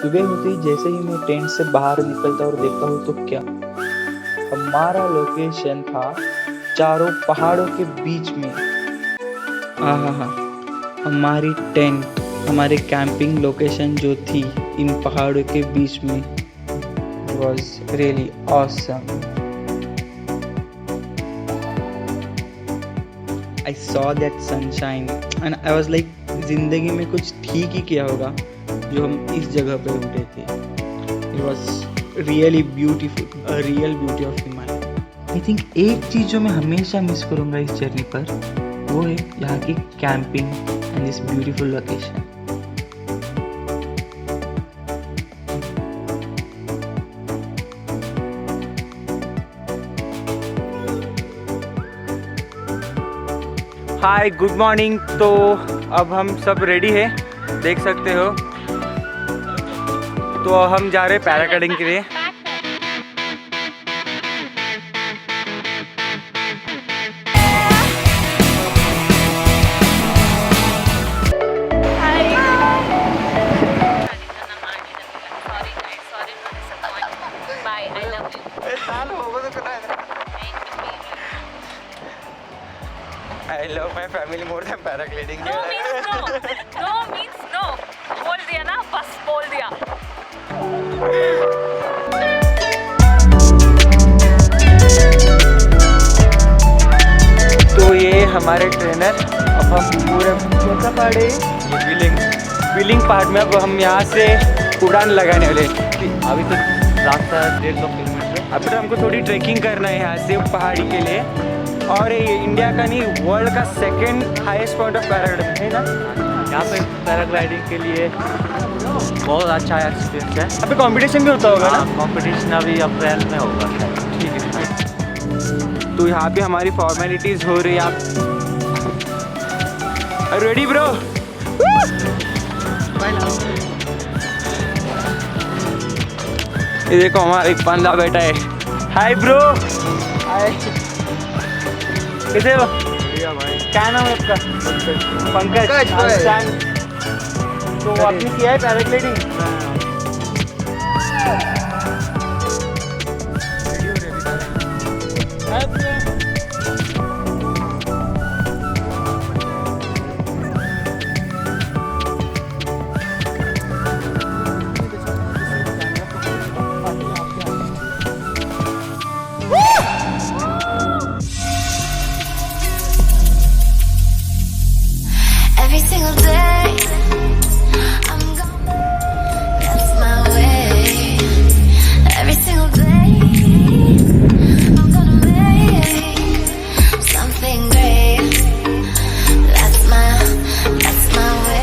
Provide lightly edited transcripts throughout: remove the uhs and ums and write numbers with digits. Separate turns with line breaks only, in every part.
सुबह होते ही जैसे ही मैं टेंट से बाहर निकलता और देखता हूँ तो क्या, हमारा लोकेशन था चारों पहाड़ों के बीच में। आहा, हमारी टेंट, हमारी कैंपिंग लोकेशन जो थी इन पहाड़ों के बीच में, was really awesome. I saw that sunshine and I was like, जिंदगी में कुछ ठीक ही किया होगा जो हम इस जगह पे उठे थे। It was really beautiful, a real beauty of Himalaya. I think एक चीज़ जो मैं हमेशा मिस करूँगा इस जर्नी पर, वो है यहाँ की camping and this beautiful location.
Hi, good morning. तो अब हम सब रेडी है, देख सकते हो। तो हम जा रहे हैं पैराग्लाइडिंग के लिए। I love my family more than paragliding.
No means no. No means no. बोल दिया ना, बस बोल दिया।
तो ये हमारे ट्रेनर, अब हम पूरे कैसा पहाड़ है ये बिलिंग पहाड़ में, अब हम यहाँ से उड़ान लगाने वाले। अभी तो रास्ता 150 किलोमीटर, अभी तो हमको थोड़ी ट्रैकिंग करना है यहाँ से पहाड़ी के लिए। और ये इंडिया का नहीं, वर्ल्ड का second highest point of paragliding है ना। यहाँ पे पैराग्लाइडिंग के लिए बहुत अच्छा एक्सपीरियंस है। यहाँ पे कंपटीशन भी होता होगा ना? कंपटीशन अभी अप्रैल में होगा। ठीक है। तो यहाँ पे हमारी फॉर्मेलिटीज हो रही है। आप रेडी ब्रो? ये देखो हमारा एक बंदा बैठा है। Hi bro. हाय, कैसे हो? भाई, क्या नाम है आपका? पंकज। तो आपने किया है paragliding?
Every single day, I'm gonna, that's my way. Every single day, I'm gonna make something great. That's my way. That's my way.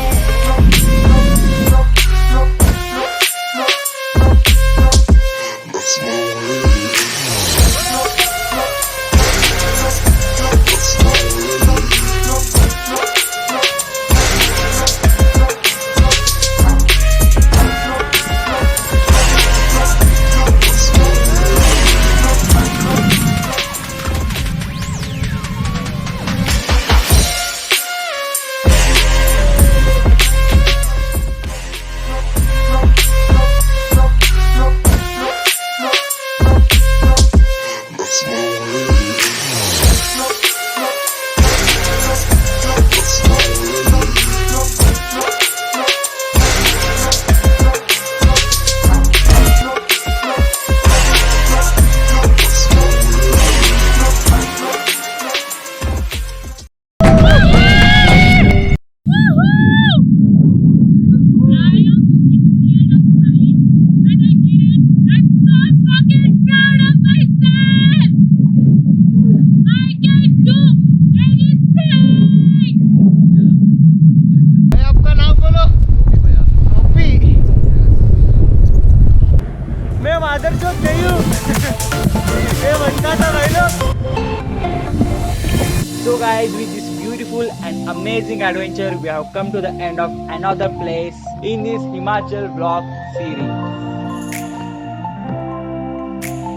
So guys, with this beautiful and amazing adventure, we have come to the end of another place in this Himachal vlog series.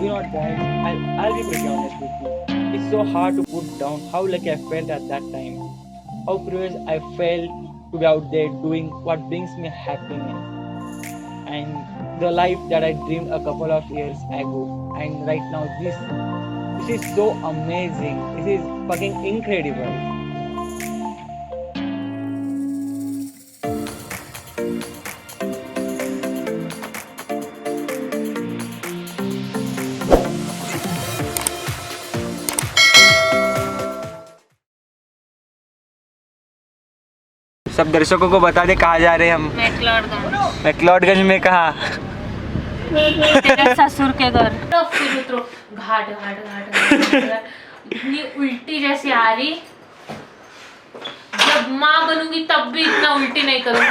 you know what, guys? I'll be pretty honest with you. It's so hard to put down how lucky I felt at that time. How privileged I felt to be out there doing what brings me happiness. And the life that I dreamed a couple of years ago. And right now, this is so amazing. This is fucking incredible.
सब दर्शकों को बता दे कहाँ जा रहे हैं हम। मैक्लोडगंज में कहाँ?
तेरे ससुर के घर। तो फिर उतरो, घाट घाट घाट घाट। इतनी उल्टी जैसी आ रही। जब माँ बनूंगी तब भी इतना उल्टी नहीं करूंगी।